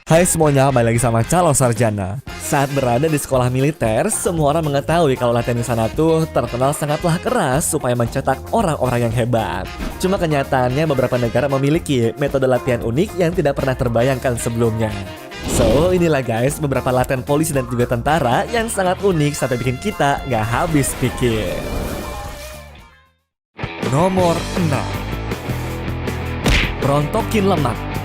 Hai semuanya, balik lagi sama calon sarjana. Saat berada di sekolah militer, semua orang mengetahui kalau latihan di sana tuh terkenal sangatlah keras supaya mencetak orang-orang yang hebat. Cuma kenyataannya beberapa negara memiliki metode latihan unik yang tidak pernah terbayangkan sebelumnya. So, inilah guys beberapa latihan polisi dan juga tentara yang sangat unik sampai bikin kita nggak habis pikir. Nomor 6. Rontokin lemak.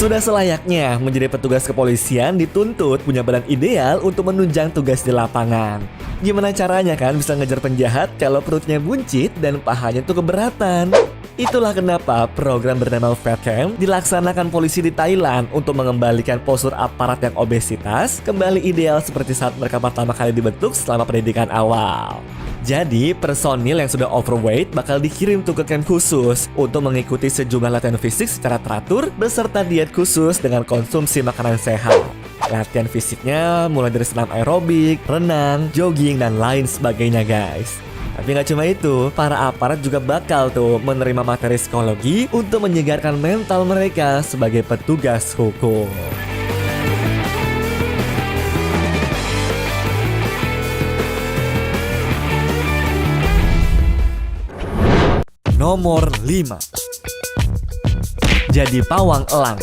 Sudah selayaknya menjadi petugas kepolisian dituntut punya badan ideal untuk menunjang tugas di lapangan. Gimana caranya kan bisa ngejar penjahat kalau perutnya buncit dan pahanya tuh keberatan? Itulah kenapa program bernama Fat Camp dilaksanakan polisi di Thailand untuk mengembalikan postur aparat yang obesitas kembali ideal seperti saat mereka pertama kali dibentuk selama pendidikan awal. Jadi, personil yang sudah overweight bakal dikirim tuh ke camp khusus untuk mengikuti sejumlah latihan fisik secara teratur beserta diet khusus dengan konsumsi makanan sehat. Latihan fisiknya mulai dari senam aerobik, renang, jogging, dan lain sebagainya guys. Tapi nggak cuma itu, para aparat juga bakal tuh menerima materi psikologi untuk menyegarkan mental mereka sebagai petugas hukum. Nomor 5. Jadi pawang elang.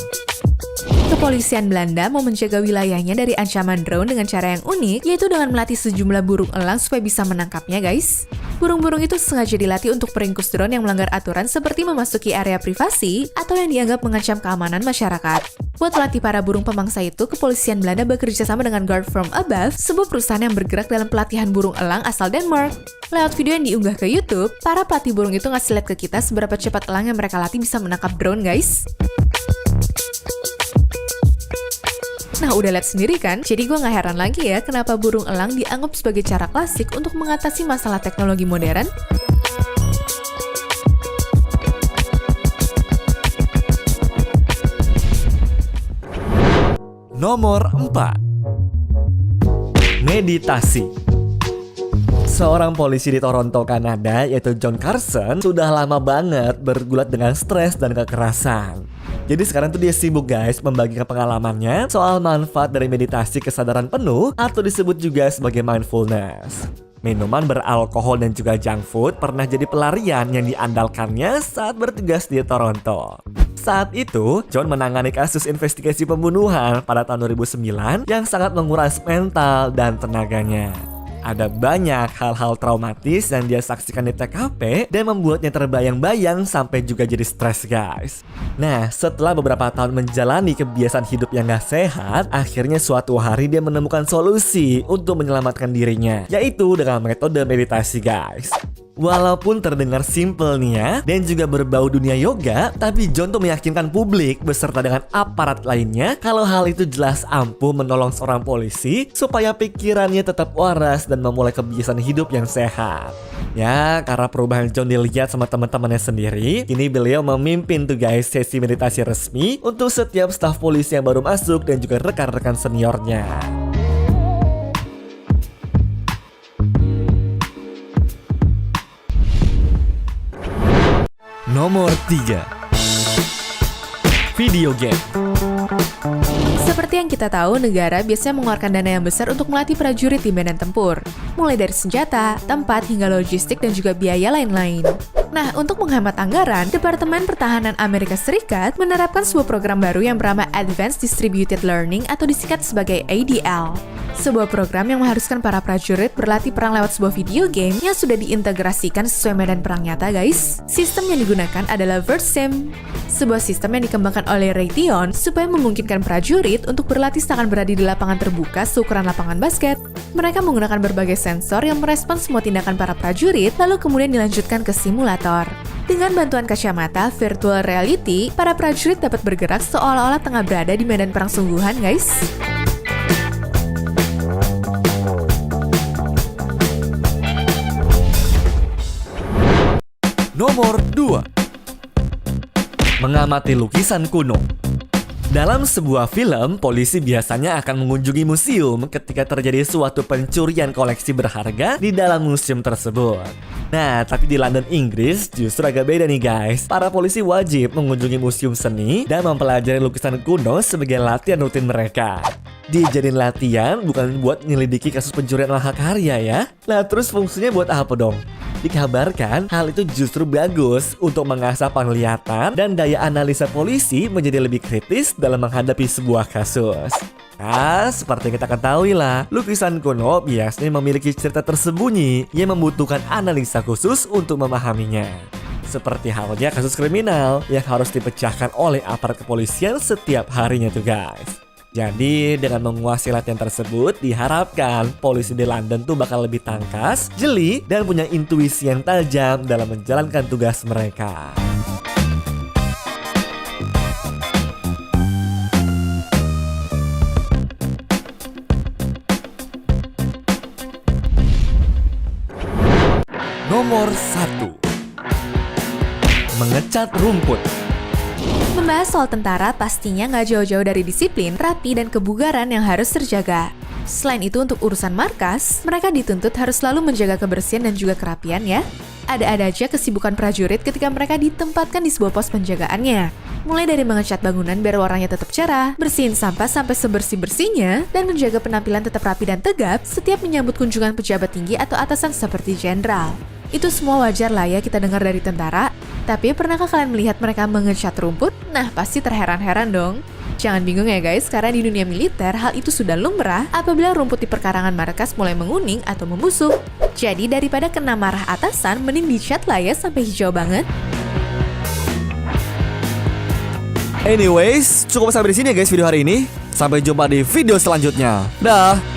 Kepolisian Belanda mau menjaga wilayahnya dari ancaman drone dengan cara yang unik, yaitu dengan melatih sejumlah burung elang supaya bisa menangkapnya guys. Burung-burung itu sengaja dilatih untuk meringkus drone yang melanggar aturan seperti memasuki area privasi atau yang dianggap mengancam keamanan masyarakat. Buat melatih para burung pemangsa itu, kepolisian Belanda bekerja sama dengan Guard From Above, sebuah perusahaan yang bergerak dalam pelatihan burung elang asal Denmark. Lewat video yang diunggah ke YouTube, para pelatih burung itu ngasih lihat ke kita seberapa cepat elang yang mereka latih bisa menangkap drone guys. Nah udah lihat sendiri kan, jadi gue gak heran lagi ya kenapa burung elang dianggap sebagai cara klasik untuk mengatasi masalah teknologi modern. Nomor 4. Meditasi. Seorang polisi di Toronto, Kanada, yaitu John Carson, sudah lama banget bergulat dengan stres dan kekerasan. Jadi sekarang tuh dia sibuk guys membagikan pengalamannya soal manfaat dari meditasi kesadaran penuh atau disebut juga sebagai mindfulness. Minuman beralkohol dan juga junk food pernah jadi pelarian yang diandalkannya saat bertugas di Toronto. Saat itu, John menangani kasus investigasi pembunuhan pada tahun 2009 yang sangat menguras mental dan tenaganya. Ada banyak hal-hal traumatis yang dia saksikan di TKP dan membuatnya terbayang-bayang sampai juga jadi stres guys. Nah, setelah beberapa tahun menjalani kebiasaan hidup yang gak sehat, akhirnya suatu hari dia menemukan solusi untuk menyelamatkan dirinya, yaitu dengan metode meditasi guys. Walaupun terdengar simple nih ya, dan juga berbau dunia yoga, tapi John tuh meyakinkan publik beserta dengan aparat lainnya kalau hal itu jelas ampuh menolong seorang polisi supaya pikirannya tetap waras dan memulai kebiasaan hidup yang sehat. Ya, karena perubahan John dilihat sama teman-temannya sendiri, kini beliau memimpin tuh guys sesi meditasi resmi untuk setiap staf polisi yang baru masuk dan juga rekan-rekan seniornya. Nomor 3. Video game. Seperti yang kita tahu, negara biasanya mengeluarkan dana yang besar untuk melatih prajurit di medan tempur. Mulai dari senjata, tempat, hingga logistik dan juga biaya lain-lain. Nah, untuk menghemat anggaran, Departemen Pertahanan Amerika Serikat menerapkan sebuah program baru yang bernama Advanced Distributed Learning atau disingkat sebagai ADL. Sebuah program yang mengharuskan para prajurit berlatih perang lewat sebuah video game yang sudah diintegrasikan sesuai medan perang nyata guys. Sistem yang digunakan adalah VertSim, sebuah sistem yang dikembangkan oleh Raytheon supaya memungkinkan prajurit untuk berlatih seakan berada di lapangan terbuka seukuran lapangan basket. Mereka menggunakan berbagai sensor yang merespons semua tindakan para prajurit lalu kemudian dilanjutkan ke simulator. Dengan bantuan kacamata virtual reality, para prajurit dapat bergerak seolah-olah tengah berada di medan perang sungguhan guys. Nomor 2. Mengamati lukisan kuno. Dalam sebuah film, polisi biasanya akan mengunjungi museum ketika terjadi suatu pencurian koleksi berharga di dalam museum tersebut. Nah, tapi di London, Inggris justru agak beda nih guys. Para polisi wajib mengunjungi museum seni dan mempelajari lukisan kuno sebagai latihan rutin mereka. Dijadiin latihan bukan buat nyelidiki kasus pencurian mahakarya ya. Nah, terus fungsinya buat apa dong? Dikabarkan hal itu justru bagus untuk mengasah penglihatan dan daya analisa polisi menjadi lebih kritis dalam menghadapi sebuah kasus. Nah, seperti yang kita ketahui lah, lukisan kuno biasanya memiliki cerita tersembunyi yang membutuhkan analisa khusus untuk memahaminya. Seperti halnya kasus kriminal yang harus dipecahkan oleh aparat kepolisian setiap harinya tuh guys. Jadi dengan menguasai latihan tersebut diharapkan polisi di London tuh bakal lebih tangkas, jeli, dan punya intuisi yang tajam dalam menjalankan tugas mereka. Nomor 1. Mengecat rumput. Membahas soal tentara pastinya nggak jauh-jauh dari disiplin, rapi, dan kebugaran yang harus terjaga. Selain itu untuk urusan markas, mereka dituntut harus selalu menjaga kebersihan dan juga kerapian ya. Ada-ada aja kesibukan prajurit ketika mereka ditempatkan di sebuah pos penjagaannya. Mulai dari mengecat bangunan biar warnanya tetap cerah, bersihin sampah sampai sebersih-bersihnya, dan menjaga penampilan tetap rapi dan tegap setiap menyambut kunjungan pejabat tinggi atau atasan seperti jenderal. Itu semua wajar lah ya kita dengar dari tentara. Tapi pernahkah kalian melihat mereka mengecat rumput? Nah, pasti terheran-heran dong. Jangan bingung ya guys, karena di dunia militer hal itu sudah lumrah apabila rumput di perkarangan markas mulai menguning atau membusuk. Jadi daripada kena marah atasan, mending dicat lah ya sampai hijau banget. Anyways, cukup sampai di sini ya guys video hari ini. Sampai jumpa di video selanjutnya. Dah.